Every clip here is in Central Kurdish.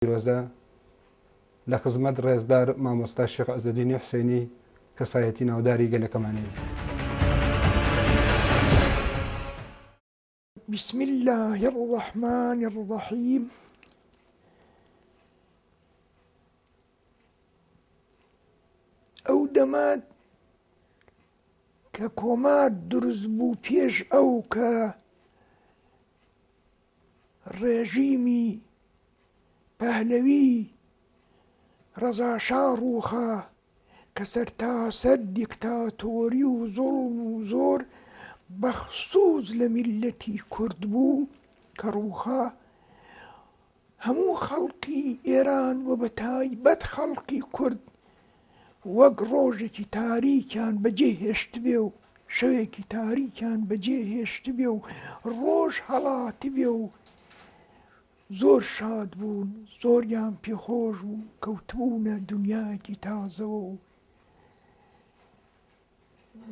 پیرۆزە لە خزمەت ڕێزدار مامۆستا شێخ عەزەدینی حوسێنی کەسایەتی ناوداری گەلەکەمانەیە. بسم الله الرحمن الرحيم. ئەو دەمات کە کۆمار دروست بوو پێش ئەو کە ڕێژیمی پەهلەوی ڕەزا شا ڕووخا کە سەرتاسەر دیکتاتۆری و زوڵم و زۆر بەخسووس لە میلەتی کورد بوو کە ڕووخا، هەموو خەڵکی ئێران و بەتایبەت خەڵکی کورد وەک ڕۆژێکی تاریکیان بەجێ هێشت بێ و شەوێکی تاریکیان بەجێ هێشت بێ و ڕۆژ هەڵات بێ و زۆر شاد بوون، زۆریان پێخۆش بوو، کەوتبوونە دنیایەکی تازەوە و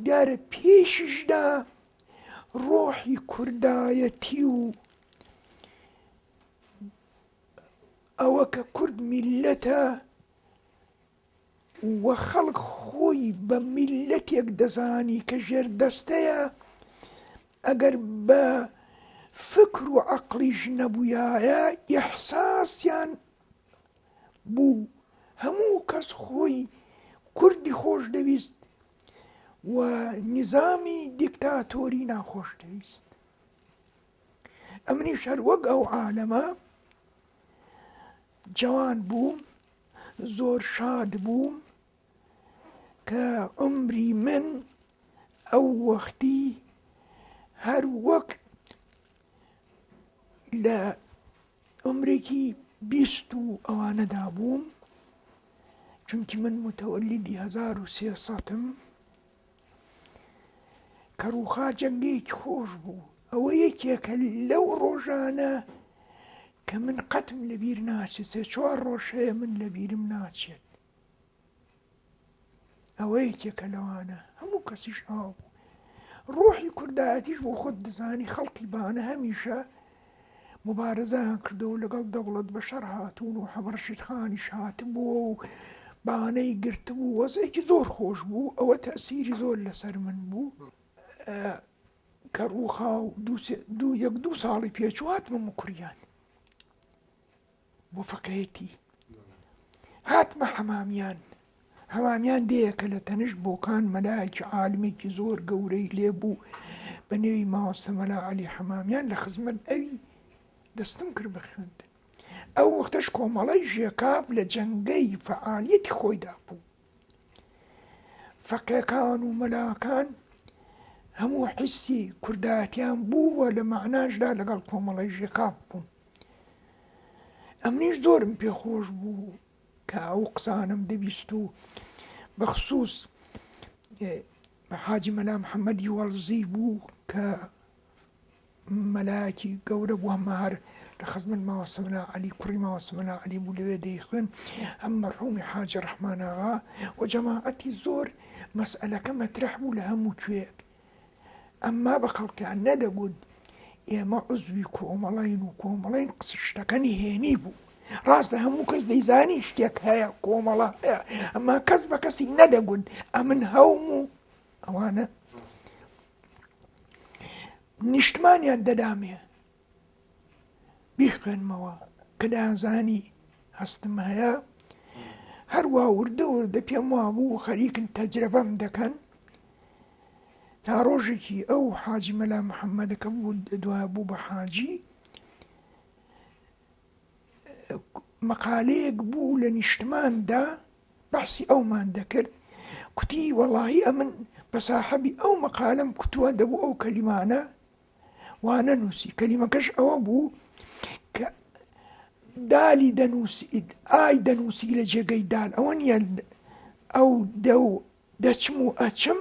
دیارە پێشیشدا ڕۆحی کوردایەتی و ئەوە کە کورد میلەتە و خەڵک خۆی بە میلەتێک دەزانی کە ژێردەستەیە، ئەگەر بە فکر و عەقلیش نەبووایە ئیحساسیان بوو هەموو کەس خۆی کوردی خۆش دەویست و نیزامی دیکتاتۆری ناخۆش دەویست. ئەمنیش هەر وەک ئەو عالەمە جوان بووم، زۆر شاد بووم کە عمری من ئەو وەختی هەر وەک لە عمرێکی 20 و ئەوانەدا بووم، چونکی من متەوەلیدی 1300م کە ڕووخا جەنگێکی خۆش بوو. ئەوە یەکێکە لەو ڕۆژانە کە من قەتم لەبیر ناچێت، 3-4 ڕۆژ هەیە من لەبیرم ناچێت. ئەوە یەکێکە لەوانە، هەموو کەسیش ئاو بوو. ڕۆحی کوردایەتیش بۆ خۆت دەزانی خەڵکی بانە هەمیشە مبارەزەیان کردەوە لەگەڵ دەوڵەت بەشەر هاتوون و حەمەڕەشید خانیش هاتبووە و بانەی گرتبوو، وەزەیەکی زۆر خۆش بوو. ئەوە تەسیری زۆر لەسەر من بوو کە ڕووخا و 1-2 ساڵی پێچوو هاتمە مکوریان بۆ فەقێتی، هاتمە حەمامیان دەیەکە لە تەنشت بۆکان مەلایەکی عالمێکی زۆر گەورەی لێبوو بە نێوی مامۆستا مەلا عەلی حەمامیان، لە خزمەت ئەوی دەستم کرد بە خوێندن. ئەو وەختەش کۆمەڵەی ژێکاف لە جەنگەی فەعالیەتی خۆیدا بوو، فەقێکان و مەلاکان هەموو حیسی کوردایەتیان بوو و لە مەعناشدا لەگەڵ کۆمەڵەی ژێکاف بوون. ئەمنیش زۆرم پێخۆش بوو کە ئەو قسانم دەبیست و بەخسووس حاجی مەلا محەممەدی وەڵزی بوو کە مەلایەکی گەورە بوو، هەمە هەر لە خزمەت مامۆستا مەلا عەلی کوڕی مامۆستا مەلا عەلی بوو لەوێ دەیخوێن، هەم مەرحوومی حاجی ڕەحمان ئاغا و جەماعەتی زۆر مەسئەلەکە مەترەح بوو لە هەموو کوێیەک. ئەمما بە خەڵکیان نەدەگوت ئێمە عوزوی کۆمەڵین و کۆمەڵین شتەکە نهێنی بوو. ڕاستە هەموو کەس دەیزانی شتێک هەیە، کۆمەڵە هەیە، ئەمما کەس بە کەسی نەدەگوت ئەمن هەوم و ئەوانە نیشتمانیان دەدامێ بیخوێنمەوە کە دەیانزانی هەستم هەیە. هەروە وردە وردە پێم وابوو خەریکن تەجرەبەم دەکەن تا ڕۆژێکی ئەو حاجی مەلا محەممەدەکە بوو دوای بوو بە حاجی، مەقالەیەک بوو لە نیشتماندا بەحسی ئەومان دەکرد، کوتی وەڵاهی ئەمن بە ساحەبی ئەو مەقالەم کوتووە دەبوو ئەو کەلیمانە وانە نووسی. کەلیمەکەش ئەوە بوو کە دالی دەنووسی، ئای دەنووسی لە جێگەی دال، ئەوە نیە ئەو دەچم و ئەچم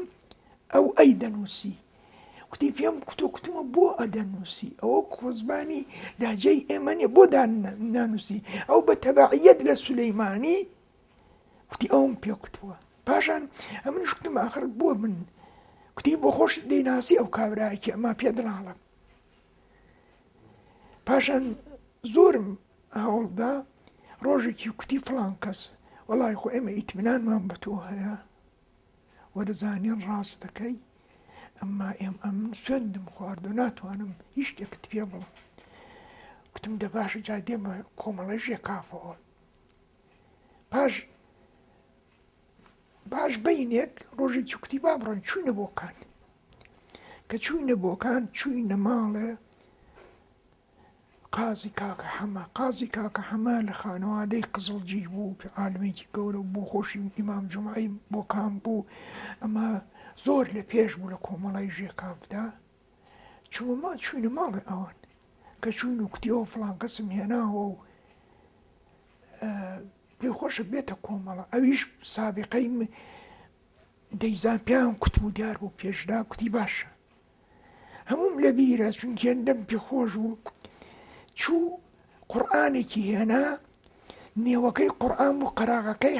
ئەو ئەی دەنووسی. کوتی پێم کوتومە بۆ ئەدەنووسی، ئەوە کۆزبانی لاجەی ئێمە نیە، بۆ نانووسی، ئەو بە تەبەعیەت لە سولەیمانی. کوتی ئەوم پێ کوتووە. پاشان ئەمنش کوتم ئاخر بۆ من، کوتی بۆ خۆش دەیناسی ئەو کابرایەکی ئەما پێدراڵم. پاشان زۆرم هەوڵدا ڕۆژێکی کوتی فڵان کەس وەڵای خۆ ئێمە ئیتمنانمان بە تۆ هەیە وەدەزانین ڕاست دەکەی، ئەمما من سوێندم خواردو ناتوانم هیچ شتێکت پێ بڵم. گوتم دە باشە جا دێمە کۆمەڵی ژێکافەوە. باش بینێک ڕۆژێکی کوتی با بڕۆین چووینە بۆکان، کە چووینە بۆکان چووینە ماڵێ قازی کاکە حەمە لە خانەوادەی قزڵجی بوو، عالمێکی گەورە بوو، خۆشی ئیمام جومعی بۆکان بوو، ئەمە زۆر لە پێش بوو لە کۆمەڵای ژێکافدا. چووینە ماڵێ ئەوان کە چوین و کوتیەوە فڵان کەسم هێناوە و پێخۆشە بێتە کۆمەڵە. ئەویش سابقەی دەیزان پیان کوتبوو دیار بوو پێشدا، کوتی باشە هەموم لە بیرە چونکە هێندەم پێخۆش بوو. چوو قورئانێکی هێنا، نێوەکەی قورئان بوو، قەراغەکەی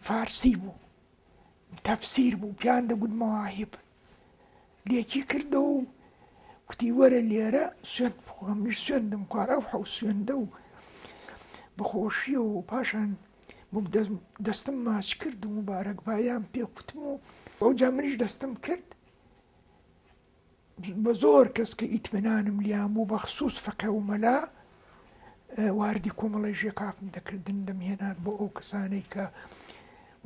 فارسی بوو، تەفسیر بوو، پیان دەگوت مەواهیب، لێکی کردەوە و کوتی وەرە لێرە سوێند بخۆ. منیش سوێندم خوارد، ئەو حەو سوێندە و بەخۆشیە و پاشان دەستم ماچ کرد و مبارەک بایان پێ کوتم و ئەوجا منیش دەستم کرد بە زۆر کەس کە ئیتمنانم لیان بوو، بەخسووس فەقە و مەلا واردی کۆمەڵی ژێکافم دەکردن، دەمهێنان بۆ ئەو کەسانەی کە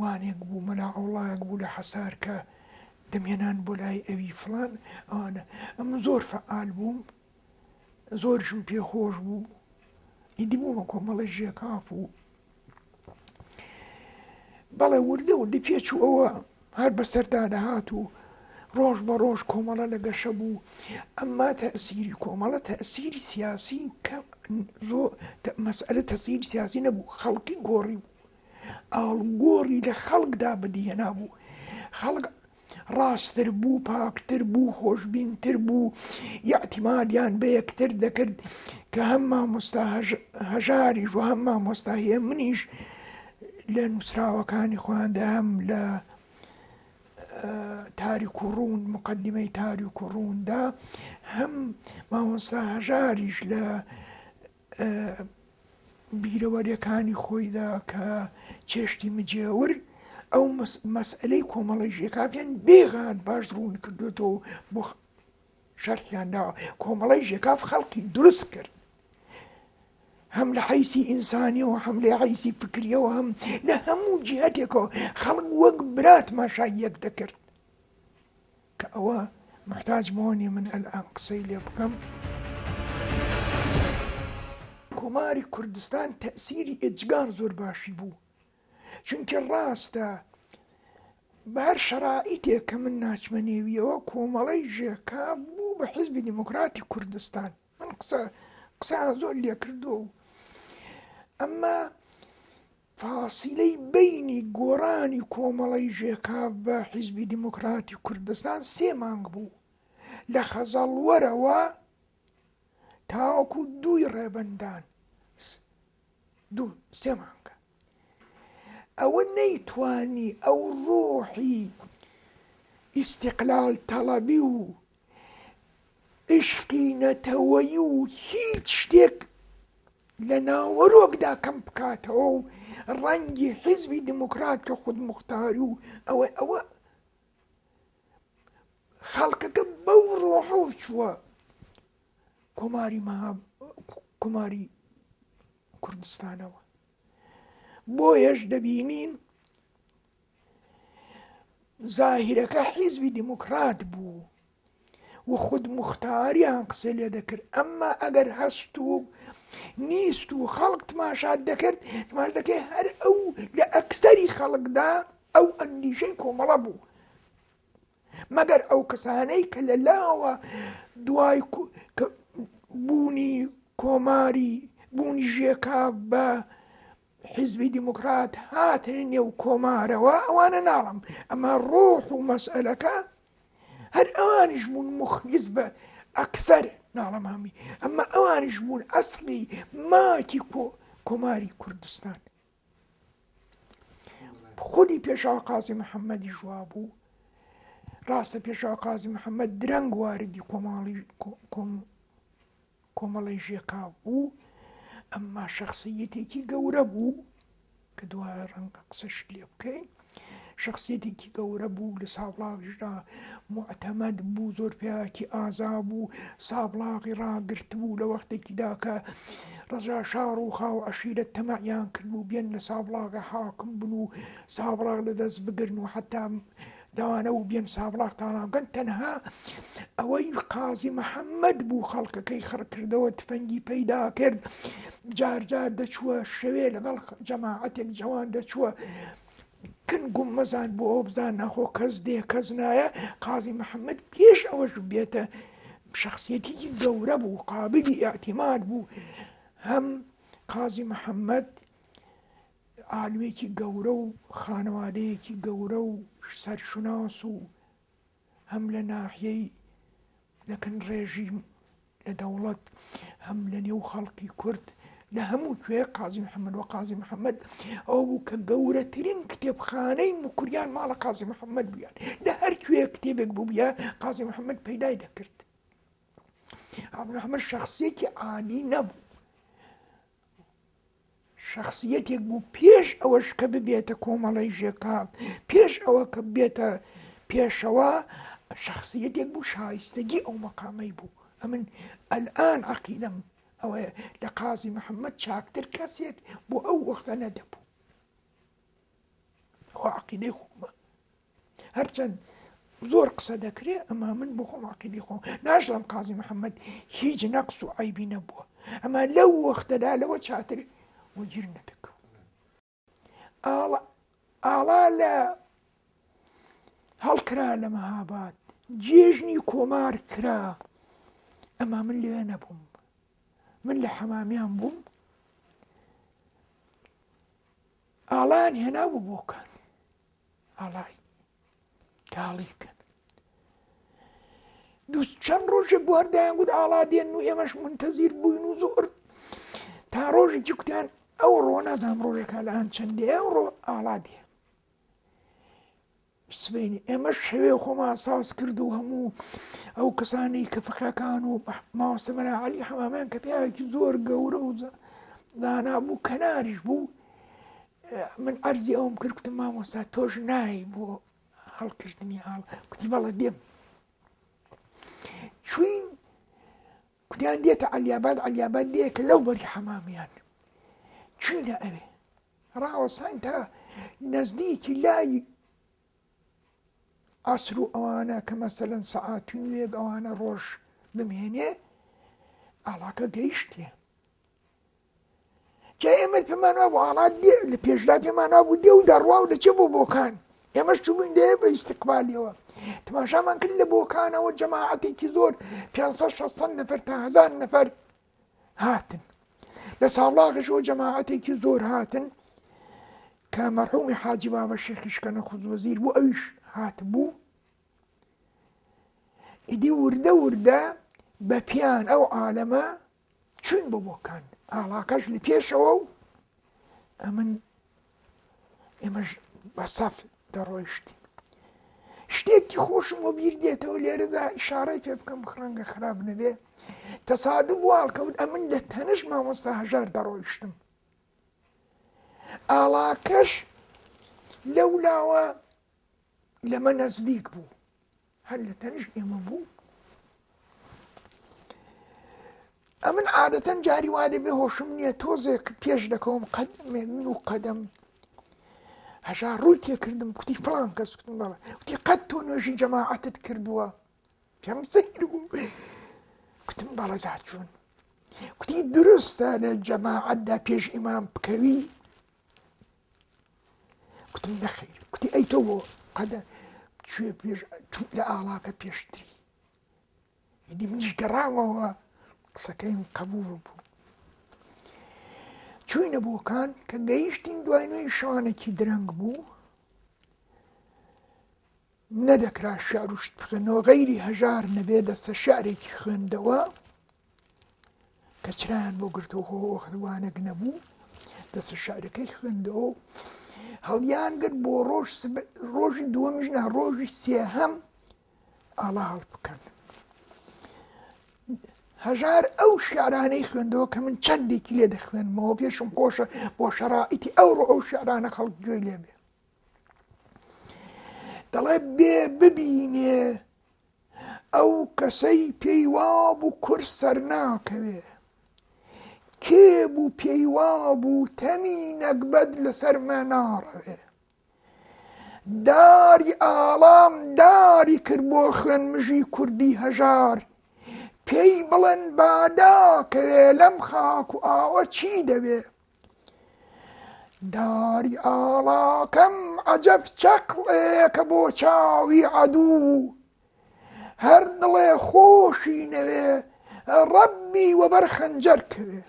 وانێک بوو مەلا ئەوڵایەک بوو لە حەسار کە دەمهێنان بۆ لای ئەوی فڵان ئەوانە. ئەم زۆر فەعال بووم، زۆرشم پێخۆش بوو، ئیدی بوومە کۆمەڵی ژێکاف و بەڵێ وردە پێچوو ئەوە هەر بەسەردا دەهات و ڕۆژ بە ڕۆژ کۆمەڵە لە گەشە بوو. ئەمما تەئسیری کۆمەڵە تەئسیری سیاسی کە مەسئلە تەئسیری سیاسی نەبوو، خەڵکی گۆڕی بوو، ئاڵگۆڕی لە خەڵکدا بەدیهێنا بوو، خەڵک ڕاستتر بوو، پاکتر بوو، خۆشبینتر بوو، یاعتیمادیان بە یەکتر دەکرد کە هەم مامۆستا هەژاریش و هەم مامۆستا هەیە منیش لە نووسراوەکانی خۆیاندا هەم لە تاریک و ڕوون مقدمەی تاریک و ڕووندا هەم مامۆستا هەژاریش لە بیرەوەریەکانی خۆیدا کە چێشتی مجێور ئەو مەسئلەی کۆمەڵی ژێکافیان بێغات باش ڕوون کردوێتەوە بۆ شەرحیانداوە. کۆمەڵی ژێکاف خەڵکی دروست کرد، هەم لە حەیسی ئینسانیەوە، هەم لە حەیسی فکریەوە، هەم لە هەموو جیهەتێکەوە خەڵک وەک برات ماشای یەک دەکرد کە ئەوە محتاج بەوە نیە من ئەلئان قسەی لێ بکەم. کۆماری کوردستان تەئسیری ئێجگار زۆر باشی بوو، چونکە ڕاستە بە هەر شەرائیتێک کە من ناچمە نێویەوە کۆمەڵەی ژێکاف بوو بە حیزبی دیموکراتی کوردستان. من قسەیان زۆر لێ کردووە، ئەمما فاسیلەی بینی گۆڕانی کۆمەڵەی ژێکاف بە حیزبی دیموکراتی کوردستان 3 مانگ بوو، لە خەزەڵوەرەوە تاوەکو 2 ڕێبەندان 3 مانگە. ئەوە نەیتوانی ئەو ڕۆحی ئیستیقلال تەڵەبی و عشقی نەتەوەیی و هیچ شتێک لە ناوەڕۆکدا کەم بکاتەوە و ڕەنگی حیزبی دیموکرات کە خودموختاری و ئەوە خەڵکەکە بەو ڕۆحە چووە کۆماری کوردستانەوە. بۆیەش دەبینین زاهیرەکە حیزبی دیموکرات بوو و خودموختاریان قسە لێ دەکرد، ئەمما ئەگەر هەست و نیست و خەڵک تماشات دەکرد، تماش دەکەی هەر ئەو لە ئەکسەری خەڵکدا ئەو ئەندیشەی کۆمەڵە بوو، مەگەر ئەو کەسانەی کە لە لاوە دوای بوونی کۆماری بوونی ژێکاف بە حیزبی دیموکرات هاتنە نێو کۆمارەوە ئەوانە ناڵم، ئەمە ڕۆح و مەسئلەکە هەر ئەوانیش بوون مخلیص بە ئەکسەر ناڵم هەمی، ئەمە ئەوانیش بوون ئەسڵی ماکی کۆماری کوردستان. خودی پێشاو قازی محەممەدی ژوا بوو، ڕاستە پێشاو قازی محەممەد درەنگ واردی کۆمەڵی ژێکاف بوو، ئەمما شخصیەتێکی گەورە بوو کە دوای ڕەنگە قسەش لێ بکەین. شخصیەتێکی گەورە بوو لە سابڵاغیشدا معتەمەد بوو، زۆر پیاکی ئازا بوو، سابڵاغی ڕاگرت بوو لە وەختێکیدا کە ڕەزا شار و خاو عەشیرەت تەمەعیان کرد بوو بێن لە سابڵاغە حاکم بن و سابڵاغ لەدەست بگرن و حتا لەوانە و بێن سابڵاغ تاڵاگەن. تەنها ئەوەی قازی محەممەد بوو خەڵکەکەی خڕکردەوە تفەنگی پەیدا کرد، جارجار دەچووە شەوێ لەگەڵ جەماعەتێک جوان دەچووە کنگم مەزان بۆ ئەو بزان ناخۆ کەس دێ کەس نایە. قازی محەممەد پێش ئەوەش بێتە شخصیەتێکی گەورە بوو، قابلی ئاعتیماد بوو. هەم قازی محەممەد ئالوێکی گەورە و خانەوادەیەکی گەورە و سەرشناس و هەم لە ناحیەی لەکن ڕێژی لە دەوڵەت هەم لە نێو خەڵکی کورد لە هەموو کوێ قازی محەممەد و قازی محەممەد ئەو بوو کە گەورەترین کتێبخانەی مکوریان ماڵە قازی محەممەد بوویان. لە هەر کوێ کتێبێک بوو بیا قازی محەممەد پەیدای دەکرد. قازی محەممەد شخصیەتی عالی نەبوو، شخصیەتێک بوو پێش ئەوەش کە ببێتە کۆمەڵی ژێکا، پێش ئەوە کە بێتە پێشەوە، شخصیەتێک بوو شایستگی ئەو مەقامەی بوو. ئەمن ئەلئان عەقیدەم ئەوەیە لە قازی محەممەد چاکتر کەسێک بۆ ئەو وەختە نەدەبوو. ئەوە عەقیدەی خۆمە، هەرچەند زۆر قسە دەکرێت ئەما من بۆ خۆم عەقیدەی خۆم ناشڵم قازی محەممەد هیچ نەقس و عەیبی نەبووە، ئەما لەو وەختەدا لەوە چاتر وەگیر نەبێکەوە. ئاڵا لە هەڵکرا لە مەهاباد، جێژنی کۆمار کرا، ئەما من لێوێ نەبووم، من لە حەمامیان بووم. ئاڵان هێنا بوو بۆکان، ئاڵای کاڵیکن دوو چەند ڕۆژێ بواردایان گوت ئاڵا دێن و ئێمەش منتەزیر بووین و زۆر تا ڕۆژێکی کوتیان ئەو ڕۆ نازام ڕۆژێکا لە ئەن چەندێ ئەو ڕۆ ئاڵا دێ سبەینی ئێمەش شەوێ خۆمان ساز کرد و هەموو ئەو کەسانی کە فقەکان و مامۆستا مەلا عەلی حەمامیان کە پیاوێکی زۆر گەورە و زانا بوو کەناریش بوو. من عەرزی ئەوم کرد کوتم مامۆستا تۆش نایی بۆ هەڵکردنی ئاڵا؟ کوتی بەڵێ دێم. چوین کوتیان دێتە عەلیاباد، عەلیاباد دێکە لەو بەری حەمامیان چوینە ئەوێ ڕاوەساین تا نەزدیکی لای عەسر و ئەوانە کە مەسەلەن سەعاتی نوێک ئەوانە ڕۆژ بمێنێ ئاڵاکە گەیشتێ. جا ئێمە پێمان وابوو ئاڵا دێ، لە پێشدا پێمان وابوو دێ و دەڕوا و دەچێ بۆ بۆکان، ئێمەش چووبووین لێ بە ئیستیقبالیەوە. تەماشامان کرد لە بۆکانەوە جەماعەتێکی زۆر 500-600 نەفەر تا 1000 نەفەر هاتن. لە سابڵاغیشەوە جەماعەتێکی زۆر هاتن کە مەرحومی حاجی بابە شێخی شکەنە خوزوەزیر بوو، ئەویش هات بوو. ئیدی وردە وردە بە پیان ئەو عالەمە چوین بۆ بۆکان، ئاڵاکەش لە پێشەوە و ئێمەش بە سەف دەڕۆیشتین. شتێکی خۆشم وە بیر دێتەوە لێرەدا ئیشارەی پێ بکەم ڕەنگە خراپ نەبێ. تەسادوف واڵکەوت ئەمن لە تەنەش مامۆستا هەژار دەڕۆیشتم، ئاڵاکەش لەولاوە لەمە نەزدیک بوو، هەر لە تەنش ئێمە بوو. ئەمن عادەتەن جاری وا دەبێ هۆشم نییە تۆزێک پێش دەکەوم قەدمێنی و قەدەم هەژار ڕووی تێکردم کوتی فڵان کەس کوتم بەڵێ، کوتی قەت تۆ نوێژی جەماعەتت کردووە؟ پێم سەیر بوو، کوتم بەڵێ زاچوون. کوتی دروستە لە جەماعەتدا پێش ئیمام بکەوی؟ کوتم نەخەیر. کوتی ئەی تۆ بۆ قەدە کوێ پێش لە ئاڵاکە پێشتری؟ ئیدی منیش گەڕامەوە قسەکەیم قبوڵ بوو. چوینە بۆکان کە گەیشتین دوای نوێی شانێکی درەنگ بوو، نەدەکرا شعر و شت بخوێنەوە غەیری هەژار نەبێ دەستە شعرێکی خوێندەوە کە چرایان بۆ گرتەوە خۆوەختوانێک نەبوو، دەستە شعرەکەی خوێندەوە و هەڵیان کرد بۆ ڕۆژی دووەمیش نا ڕۆژی سێهەم ئاڵا هەڵ بکەن. هەژار ئەو شیعرانەی خوێندەوە کە من چەندێکی لێ دەخوێنمەوە پێشم خۆشە بۆ شەرائیتی ئەوڕۆ ئەو شیعرانە خەڵک گوێی لێ بێ. دەڵێ بێ ببینێ ئەو کەسەی پێی وابوو کورد سەر ناکەوێ، کێبوو پێی وابوو تەمی نەکبەت لەسەرمە ناڕەوێ، داری ئاڵام داری کرد بۆ خوێنمژی کوردی هەژار، پێی بڵێن باداکەوێ لەم خاک و ئاوە چی دەوێ، داری ئاڵاکەم عەجەب چەقڵێکە بۆ چاوی عەدوو، هەر دڵێ خۆشی نەوێ ڕەبی وەبەر خەنجەر کەوێ.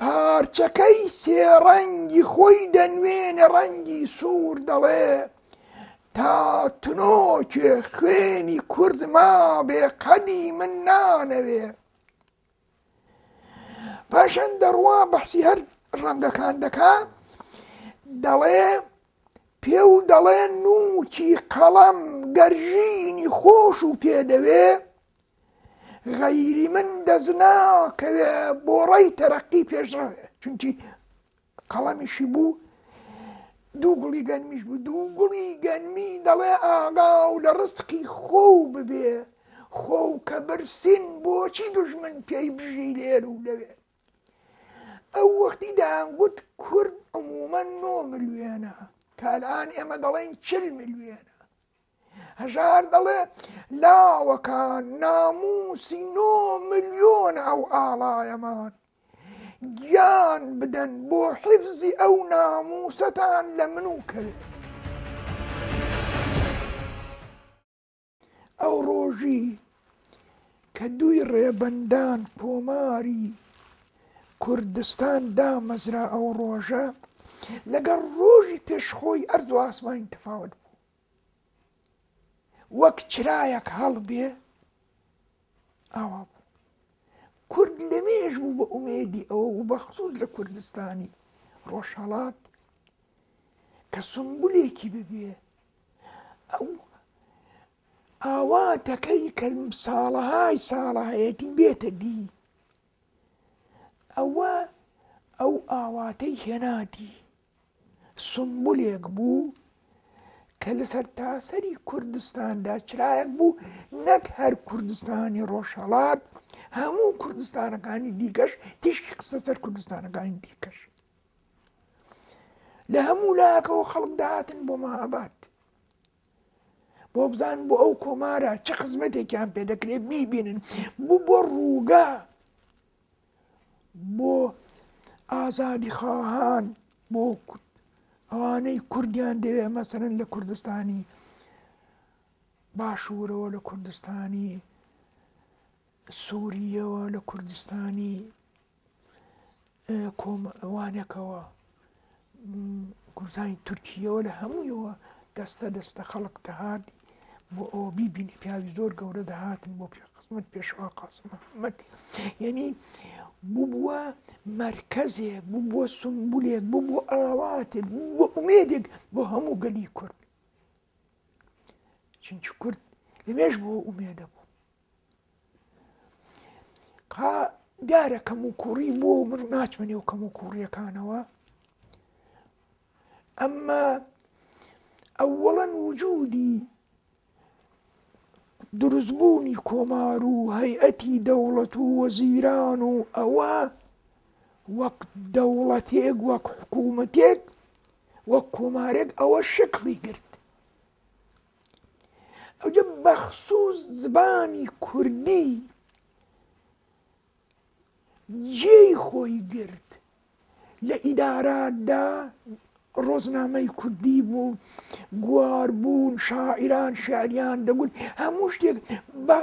پارچەکەی سێڕەنگی خۆی دەنوێنێ ڕەنگی سوور، دەڵێ تا تنۆکێ خوێنی کورد مابێ قەدی من نانەوێ. پاشان دەڕوا بەحسی هەر ڕەنگەکان دەکا، دەڵێ پێو دەڵێ نووکی قەڵەم گەرژینی خۆش و پێدەوێ، غەیری من دەست ناکەوێ بۆ ڕێی تەرەقی پێشڕەوێ. چونکی قەڵەمیشی بوو، دوو گوڵی گەنمیش بوو، دوو گوڵی گەنمی دەڵێ ئاگاو لە ڕزقی خۆ ببێ، خۆ کە برسین بۆچی دوژمن پێی بژی لێر و لەوێ. ئەو وەختی دەیانگوت کورد عمومەن 9 ملیۆنە، کە ئەلان ئێمە دەڵێن 40 ملیۆنە. هەژار دەڵێ لاوەکان ناموسی 9 ملیۆنە ئەو ئاڵایەمان، گیان بدەن بۆ حیفزی ئەو ناموسەتان لە منوکەوێ. ئەو ڕۆژی کە دووی ڕێبەندان کۆماری کوردستان دامەزرا، ئەو ڕۆژە لەگەڵ ڕۆژی پێشخۆی ئەرز و ئاسمانی تەفاوت بوو. وەک چرایەک هەڵبێ ئاوا بوو. کورد لەمێژ بوو بە ئومێدی ئەوە و بەخصوص لە کوردستانی ڕۆژهەڵات کە سنبولێکی ببێ، ئەو ئاواتەکەی کە ساڵەهای ساڵەهەیەتی بێتە دی، ئەوە ئەو ئاواتەی هێناتی سنبولێک بوو کە لەسەر تاسەری کوردستاندا چرایەک بوو، نەک هەر کوردستانی ڕۆژهەڵات، هەموو کوردستانەکانی دیکەش تیشکی قسە سەر کوردستانەکانی دیکەش. لە هەموو لایەکەوە خەڵک داهاتن بۆ مەهاباد بۆ بزان بۆ ئەو کۆمارە چه خزمەتێکیان پێ دەکرێت بیبینن، بوو بۆ ڕووگا، بۆ ئازادی خواهان، بۆ ئەوانەی کوردیان دەوێ مەسەرەن لە کوردستانی باشوورەوە، لە کوردستانی سووریەوە، لە کوردستانی کۆمەوانێکەوە کوردستانی تورکیەوە، لە هەموویەوە دەستە دەستە خەڵک دەهاتی بۆ ئەوە بیبینی پیاوی زۆر گەورە دەهاتن بۆ پێخزمەت پێشوا قاسم محەممەد. یعنی بوو بووە مەرکەزێک، بوو بۆ سنبولێک، بوو بۆ ئاواتێک، بوو بۆ ئومێدێک بۆ هەموو گەلی کورد. چونکی کورد لەمێژ بۆ ئومێدە بوو. دیارە کەم و کوڕی بۆ من ناچمە نێو کەم و کوڕیەکانەوە، ئەمما ئەوەڵەن وجودی دروستبوونی کۆمار و هەیئەتی دەوڵەت و وەزیران و ئەوە وەک دەوڵەتێک، وەک حکوومەتێک، وەک کۆمارێک ئەوە شکلی گرت. ئەوجە بەخسووس زبانی کوردی جێی خۆی گرت لە ئیداراتدا، ڕۆژنامەی کوردی بوو، گوار بوون، شاعران شعریان دەگوت، هەموو شتێک بە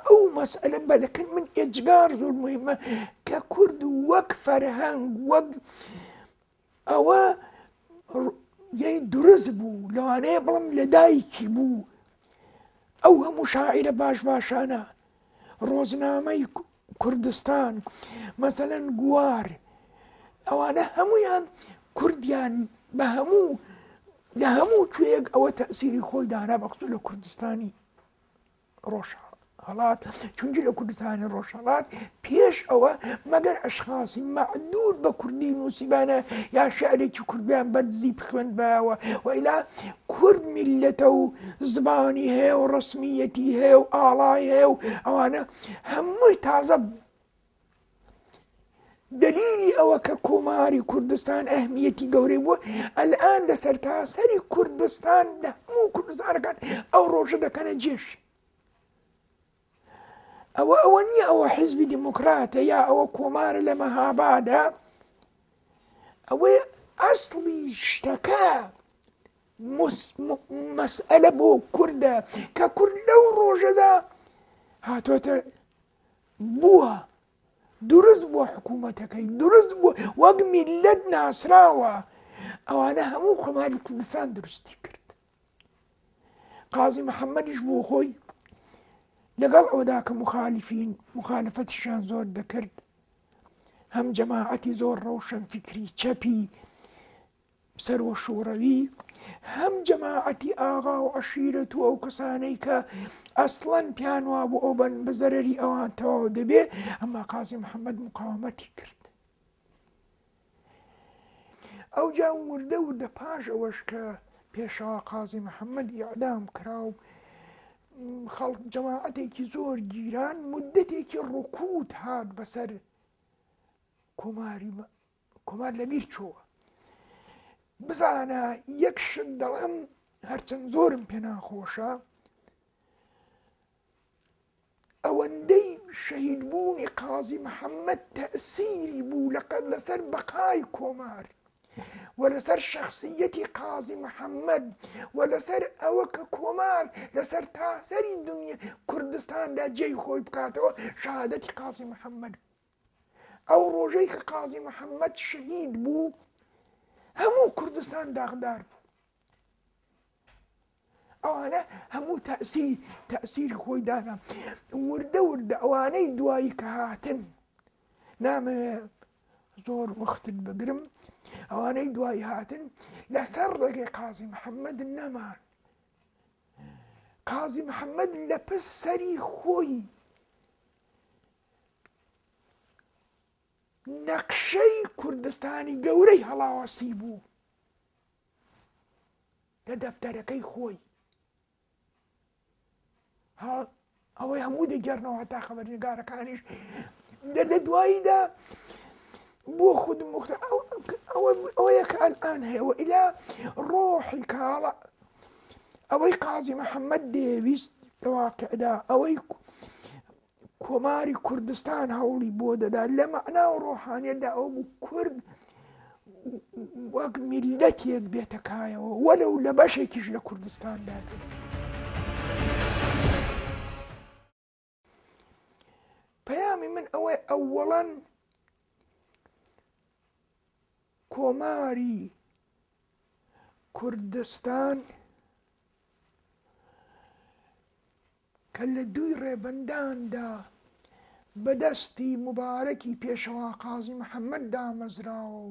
ئەو مەسئلە بەلەکن من ئێجگار زۆر مهمە کە کورد وەک فەرهەنگ، وەک ئەوە یەی دروست بوو، لەوانەیە بڵم لە دایکی بوو. ئەو هەموو شاعرە باش باشانە، ڕۆژنامەی کوردستان مەسەلەن گوار، ئەوانە هەمویان کوردیان بە هەموو لە هەموو کوێیەک ئەوە تەئسیری خۆی دانا بەخصوص لە کوردستانی ڕۆژهەڵات. هەڵات چونکی لە کوردستانی ڕۆژهەڵات پێش ئەوە مەگەر ئەشخاصی معدود بە کوردی نووسیبانە یا شعرێکی کوردیان بەدزی بخوێندبایەوە و ئیلا کورد میلەتە و زبانی هەیە و ڕسمیەتی هەیە و ئاڵای هەیە و ئەوانە هەمووی تازە دلیلی ئەوە کە کۆماری کوردستان ئەهمیەتی گەورەی بووە ئەلئان لە سەرتاسەری کوردستان لە هەموو کوردستانەکان ئەو ڕۆژە دەکەنە جێش ئەوە نییە ئەوە حیزبی دیموکراتە یا ئەوە کۆمارە لە مەهابادە ئەوەی ئەسڵی شتەکە مەسئلە بۆ کوردە کە کورد لەو ڕۆژەدا هاتوۆتە بووە دروست بووە حکوومەتەکەی دروست بووە وەک میلەت ناسراوە ئەوانە هەموو کۆماری کوردستان دروستی کرد قازی محەممەدیش بۆ خۆی لەگەڵ ئەودا کە مخالفەتیشان زۆر دەکرد هەم جەماعەتی زۆر ڕەوشن فکری چەپی سەرۆ شوڕەوی هەم جەماعەتی ئاغا و عەشیرەت و ئەو کەسانەی کە ئەسڵەن پیان وا بوو ئەو بن بە زەرەری ئەوان تەواو دەبێ ئەمما قازی محەممەد مقاومەتی کرد ئەو جا وردە وردە پاش ئەوەش کە پێشەوا قازی محەممەد ئیعدام کرا و خەڵک جەماعەتێکی زۆر گیران مدەتێکی ڕکوت هات بەسەر کۆمار لەبیر چۆوە بزانە یەک شت دەڵێم هەرچەند زۆرم پێ ناخۆشە ئەوەندەی شەهیدبوونی قازی محەممەد تەئسیری بوو لەسەر بەقای کۆمار ولەسەر شخصیەتی قازی محەممەد ولەسەر ئەوە کە کۆمار لەسەر تاسەری دنیا کوردستاندا جێی خۆی بکاتەوە شهادەتی قازی محەممەد ئەو ڕۆژەی کە قازی محەممەد شەهید بوو هەموو کوردستان داغدار بوو ئەوانە هەموو تەئسیری خۆی دانا وردە وردە ئەوانەی دوایی کە هاتن نامەوێ زۆر وەختت بگرم ئەوانەی دوایی هاتن لەسەر ڕێگەی قازی محەممەد نەمان قازی محەممەد لە پس سەری خۆی نەقشەی کوردستانی گەورەی هەڵاوەسی بوو لە دەفتەرەکەی خۆی ئەوەی هەموو دەگەڕنەوە هەتا خەبەرنگارەکانیش لە دواییدا بۆ خود مختار ئەوەیە کە ئەلئان هەیە و ئیلا ڕۆحی کاڵە ئەوەی قازی محەممەد دەیویست لە واقعدا ئەوەی کۆماری کوردستان هەوڵی بۆ دەدا لە مەعنا و ڕۆحانیەتدا ئەو بوو کورد وەک میلەتێک بێتە کایەوە وەلەو لە بەشێکیش لە کوردستاندا بێت پەیامی من ئەوەی ئەوەڵەن کۆماری کوردستان کە لە دووی ڕێبەنداندا بەدەستی مبارەکی پێشەوا قازی محەممەد دامەزراوە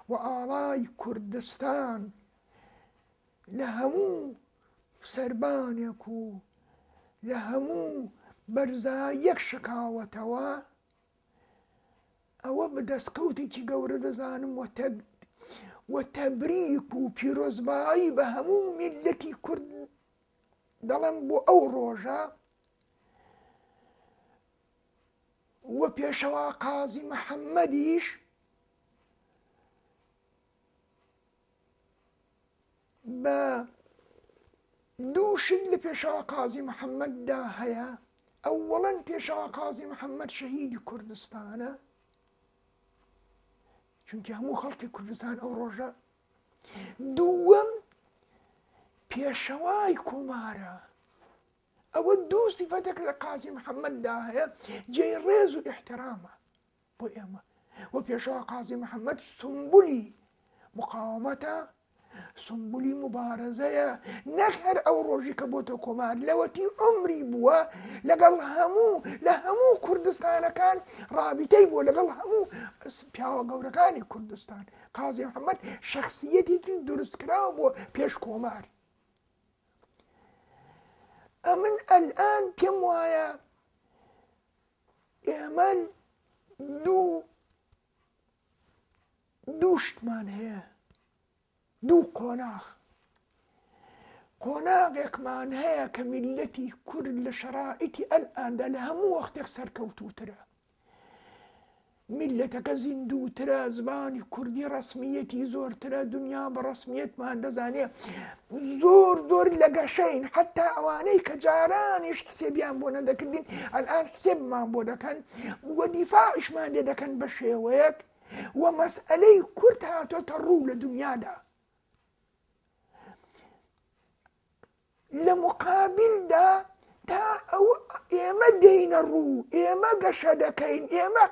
و ئاڵای کوردستان لە هەموو سەربانێک و لە هەموو بەرزایەک شکاوەتەوە ئەوە بە دەستکەوتێکی گەورە دەزانم و تەبریک و پیرۆزبایی بە هەموو میلەتی کورد دەڵێم بۆ ئەو ڕۆژە و پێشەوا قازی محەممەدیش بە دووشت لە پێشەوا قازی محەممەددا هەیە ئەوەڵەن پێشەوا قازی محەممەد شەهیدی کوردستانە چونکی هەموو خەڵکی کوردستان ئەو ڕۆژە دووەم پێشەوای کۆمارە ئەوە دوو سیفەتێک لە قازی محەممەددا هەیە جێی ڕێز و ئیحترامە بۆ ئێمە و پێشەوا قازی محەممەد سمبولی مقاومەتە سمبولی مبارەزەیە نەک هەر ئەو ڕۆژی کە بۆتە کۆمار لەوەتی عمری بووە لەگەڵ لە هەموو کوردستانەکان ڕابیتەی بووە لەگەڵ هەموو پیاوە گەورەکانی کوردستان قازی محەممەد شەخسیەتێکی دروستکراوە بۆ پێش کۆمار ئەمن ئەلئان پێم وایە ئێمە دوو شتمان هەیە، دوو قۆناغێکمان هەیە کە میلەتی کورد لە شەرائیتی ئەلئاندا لە هەموو وەختێک سەرکەوتووترە. میلەتەکە زیندووترە، زمانی کوردی ڕەسمیەتی زۆرترە، دنیا بە ڕەسمیەتمان دەزانێ، زۆر لە گەشەین، حتا ئەوانەی کە جارانیش حسێبیان بۆ نەدەکردین ئەلئان حسێبمان بۆ دەکەن وە دیفاعیشمان لێ دەکەن بە شێوەیەک، وە مەسئلەی کورد هاتۆتە ڕوو لە دنیادا. لە مقابلدا تا ئەو ئێمە دێینە ڕوو، ئێمە گەشە دەکەین، ئێمە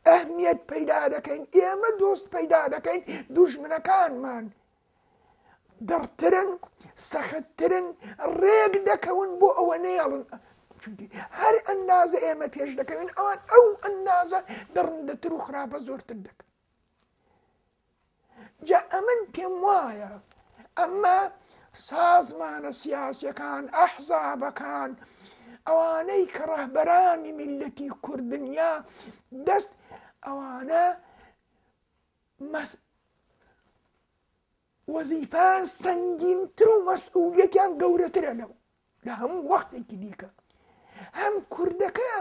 ئەهمیەت پەیدا دەکەین، ئێمە دۆست پەیدا دەکەین، دوژمنەکانمان دەڕترن، سەختترن، ڕێک دەکەون بۆ ئەوە نێڵن، چونکی هەر ئەندازە ئێمە پێش دەکەوین ئەوان ئەو ئەندازە دەڕندەتر و خراپە زۆرتر دەکەن. جا ئەمن پێم وایە ئەمە سازمانە سیاسیەکان، ئەحزابەکان، ئەوانەی کە ڕەهبەرانی میلەتی کوردنیا دەست ئەوانە وەزیفان سەنگینتر و مەسئولیەتیان گەورەترە لە هەموو وەختێکی دیکە. هەم کوردەکە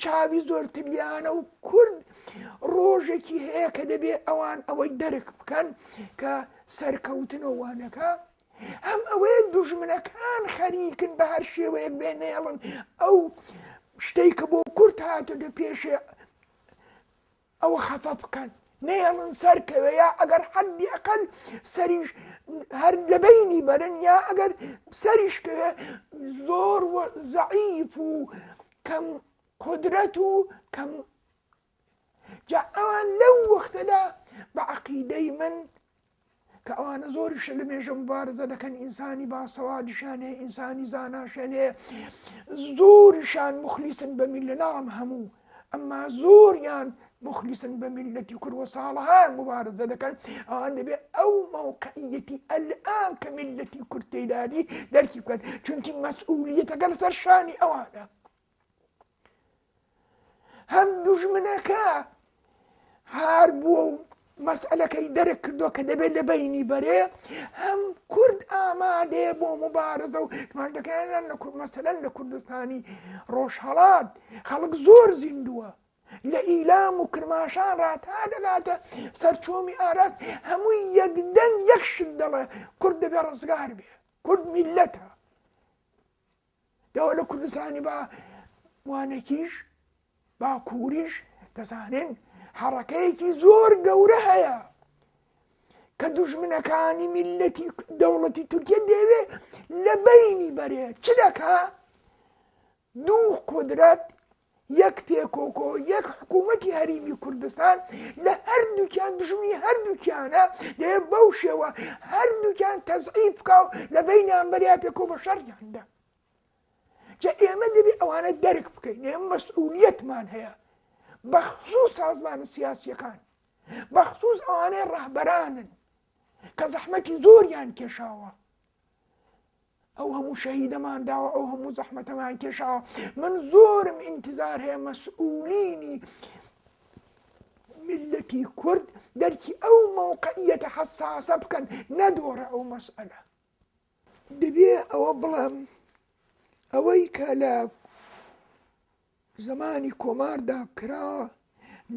چاوی زۆرتریانە و کورد ڕۆژێکی هەیە کە دەبێ ئەوان ئەوەی دەرک بکەن کە سەرکەوتنەوانەکە، هەم ئەوەیە دوژمنەکان خەریکن بە هەر شێوەیەک بێنێڵن ئەو شتەی کە بۆ کورد هاتو دە پێشێ ئەوە خەفە بکەن، نێڵن سەرکەوێ، یا ئەگەر حەدی ئەقەل سەریش هەر لەبەینی بەرن، یا ئەگەر سەریشکەوێ زۆر زەعیف و کەم قودرەت و کەم. جا ئەوان لەو وەختەدا بە عەقیدەی من کە ئەوانە زۆریشە لە مێژە مبارزە دەکەن، ئینسانی باسەوادیشان هەیە، ئینسانی زاناشان هەیە، زۆریشان مخلیسن بە میلەنام هەموو، ئەمما زۆریان مخلیسن بە میلەتی کورد وە ساڵەهان مبارزە دەکەن، ئەوان دەبێ ئەو مەوقعیەتی ئەلئان کە میلەتی کورد تێدادی دەرکی بکەن، چونکی مەسئولیەتەکە لەسەر شانی ئەوانە. هەم دوژمنەکە هار بووە و مەسئلەکەی دەرک کردووە کە دەبێت لە بەینی بەرێ، هەم کورد ئامادەیە بۆ مبارزە و ماردەکەیان مەسەلەن لە کوردستانی ڕۆژهەڵات خەڵک زۆر زیندووە، لە ئیلام و کرماشان ڕاتا دەگاتە سەرچۆمی ئاراست، هەمووی یەکدەنگ یەک شت دەڵێ کورد دەبێ ڕزگار بێ، کورد میلەتە. دەوە لە کوردستانی با وانەکیش باکووریش دەزانێن حرەکەیەکی زۆر گەورە هەیە کە دوژمنەکانی میلەتی دەوڵەتی تورکیە دەوێ لە بەینی بەرێ، چ دەکا؟ دوو قودرەت، یەک پێکۆکۆ، یەک حکوومەتی هەریمی کوردستان، لە هەردووکیان دژمنی هەردووکیانە دەیە بەو شێوە هەردووکیان تەزعیف بکا و لە بەینیان بەریا پێکۆ بە شەڕیاندا. جا ئێمە دەبێ ئەوانە دەرک بکەین، ئێمە مەسئولیەتمان هەیە بەخصوص سازمانە سیاسیەکان، بەخصوص ئەوانەی ڕەهبەرانن کە زەحمەتی زۆریان کێشاوە، ئەو هەموو شەهیدەمان داوە، ئەو هەموو زەحمەتەمان کێشاوە. من زۆرم ئینتیزار هەیە مەسئولینی میلەتی کورد دەرکی ئەو مەوقعیەتە حەساسە بکەن، نەدۆڕە ئەو مەسئلە. دەبێ ئەوە بڵێم ئەوەی کە لە زمانی کۆماردا کرا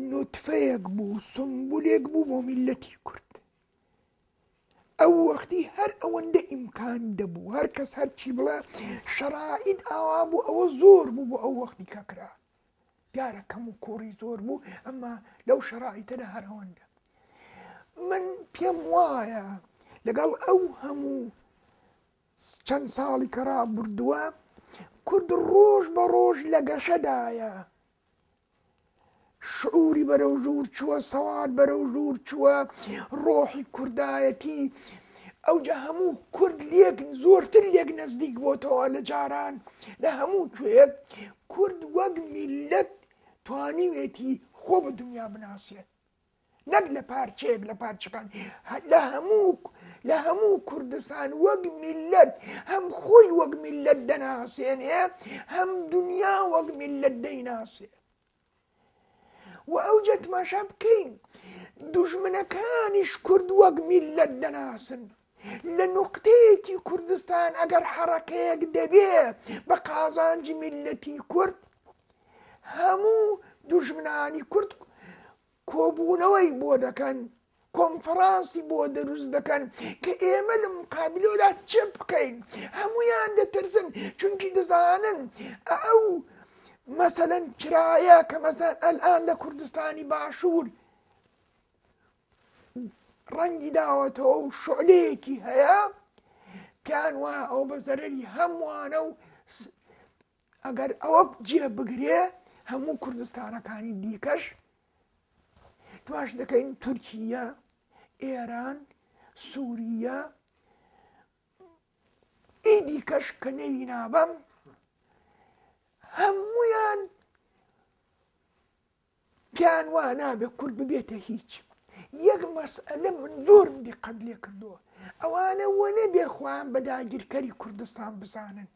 نوتفەیەک بوو، سمبولێک بوو بۆ میلەتی کورد. ئەو وەختی هەر ئەوەندە ئیمکان دەبوو، هەر کەس هەرچی بڵێ شەرائیت ئاوا بوو، ئەوە زۆر بوو بۆ ئەو وەختی کە کرا، دیارە کەم و کوڕی زۆر بوو، ئەمما لەو شەرائیتەدا هەر ئەوەندە. من پێم وایە لەگەڵ ئەو هەموو چەند ساڵی کە ڕابردووە کورد ڕۆژ بە ڕۆژ لە گەشەدایە، شعوری بەرەو ژوور چووە، سەواد بەرەو ژوور چووە، ڕۆحی کوردایەتی ئەوجا هەموو کورد لێک زۆرتر لێک نەزدیک بۆتەوە لە جاران، لە هەموو کوێک کورد وەک میلەت توانیوێتی خۆ بە دنیا بناسێت، نەک لە پارچەیەک لە پارچەکان، لە هەموو کوردستان وەک میلەت هەم خۆی وەک میلەت دەناسێنێ، هەم دنیا وەک میلەت دەیناسێ. و ئەوجە تماشا بکەین دوژمنەکانیش کورد وەک میلەت دەناسن لە نوقتەیەکی کوردستان ئەگەر حەرەکەیەک دەبێ بە قازانجی میلەتی کورد هەموو دوژمنانی کورد کۆبوونەوەی بۆ دەکەن کۆنفرانسی بۆ دروست دەکەن کە ئێمە لە مقابلەوەدا چ بکەین هەمویان دەترسن چونکی دەزانن ئەو مەسەلەن کرایە کە مەسەلەن ئەلئان لە کوردستانی باشوور ڕەنگی داوەتەوە و شعلەیەکی هەیە پیان وایە ئەو بە زەرەری هەمووانە و ئەگەر ئەوە جێ بگرێ هەموو کوردستانەکانی دیکەش تماش دەکەین تورکیە ئێران سووریە دیکەش کە نەوی نابەم هەمویان پیان وا نابێ کورد ببێتە هیچ یەک مەسئلە من زۆرم دیقەت لێ کردووە ئەوانە وە نەبێ خۆیان بە داگیرکەری کوردستان بزانن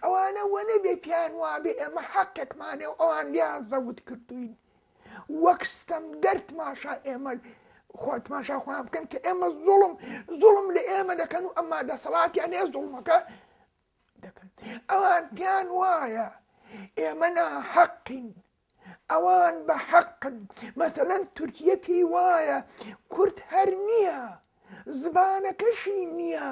ئەوانە وە نەبێ پیان وابێ ئێمە حەقێکمانێ و ئەوان لیان زەوت کردوین وەک ستەمگەر تماشا ئێمە تماشا خۆیان بکەن کە ئێمە زوڵم لە ئێمە دەکەن و ئەمما دەسەڵاتیان هەیە زوڵمەکە دەکەن ئەوان پیان وایە ئێمە ناحەقین ئەوان بە حەقن مەسەلەن تورکیە پێی وایە کورد هەر نییە زبانەکەشی نییە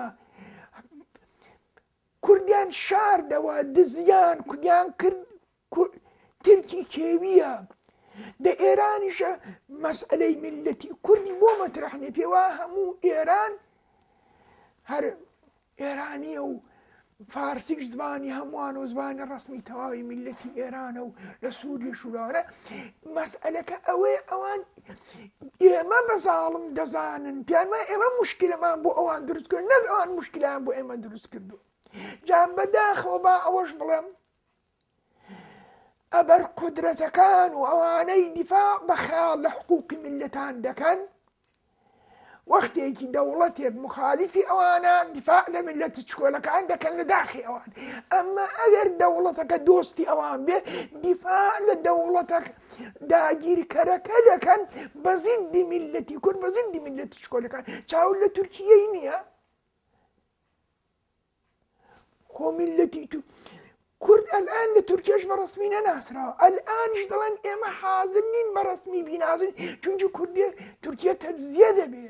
کوردیان شاردەوە دزیان کوردیان کرد ترکی کێویە دە ئێرانیشە مەسئلەی میلەتی کوردی بۆ مەترەحنێ پێوا هەموو ئێران هەر ئێرانیە و فارسیش زبانی هەمووان و زبانی ڕسمی تەواوی میلەتی ئێرانە و لە سووریە شوورانە مەسئلەکە ئەوەیە ئەوان ئێمە بەزاڵم دەزانن پیان وایە ئێمە موشکیلەمان بۆ ئەوان دروست کرد نەک ئەوان موشکیلان بۆ ئێمە دروست کردو جا بەداخەوە با ئەوەش بڵێم ئەبەر قودرەتەکان و ئەوانەی دیفاع بە خەیاڵ لە حقوقی میلەتان دەکەن وەختێکی دەوڵەتێک مخالیفی ئەوانە دیفاع لە میلەتە چکۆلەکان دەکەن لە داخی ئەوان ئەمما ئەگەر دەوڵەتەکە دۆستی ئەوان بێ دیفاع لە دەوڵەتە داگیرکەرەکە دەکەن بە زیدی میلەتی کورد بە زیدی میلەتی چکۆلەکان چاول لە تورکیەی نییە خۆ میلەتی کورد ئەلئان لە تورکیەش بەڕەسمی نەناسراوە ئەلئانیش دەڵێن ئێمە حازر نین بەڕەسمی بینازن چونکی کوردی تورکیە تەجزیە دەبێ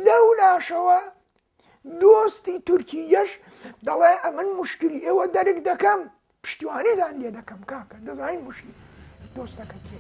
لەو لاشەوە دۆستی تورکیەش دەڵێ ئەمن موشکلی ئێوە دەرک دەکەم پشتیوانیدان لێ دەکەم کاکە دەزانین موشکی دۆستەکە کێ